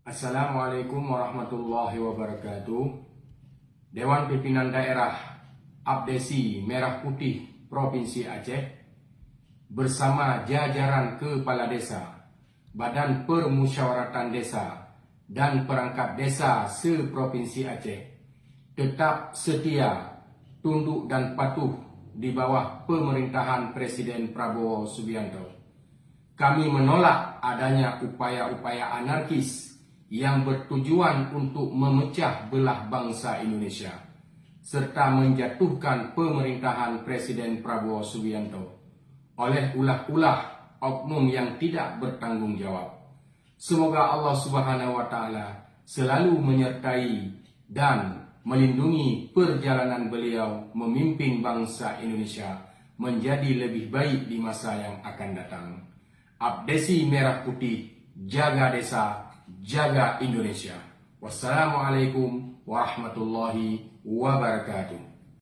Assalamualaikum warahmatullahi wabarakatuh. Dewan Pimpinan Daerah Abdesi Merah Putih Provinsi Aceh bersama jajaran Kepala Desa, Badan Permusyawaratan Desa, dan perangkat desa se-Provinsi Aceh tetap setia, tunduk dan patuh di bawah pemerintahan Presiden Prabowo Subianto. Kami menolak adanya upaya-upaya anarkis yang bertujuan untuk memecah belah bangsa Indonesia serta menjatuhkan pemerintahan Presiden Prabowo Subianto oleh ulah-ulah oknum yang tidak bertanggung jawab. Semoga Allah Subhanahu wa Ta'ala selalu menyertai dan melindungi perjalanan beliau memimpin bangsa Indonesia menjadi lebih baik di masa yang akan datang. Abdesi Merah Putih, jaga desa, jaga Indonesia. Wassalamualaikum warahmatullahi wabarakatuh.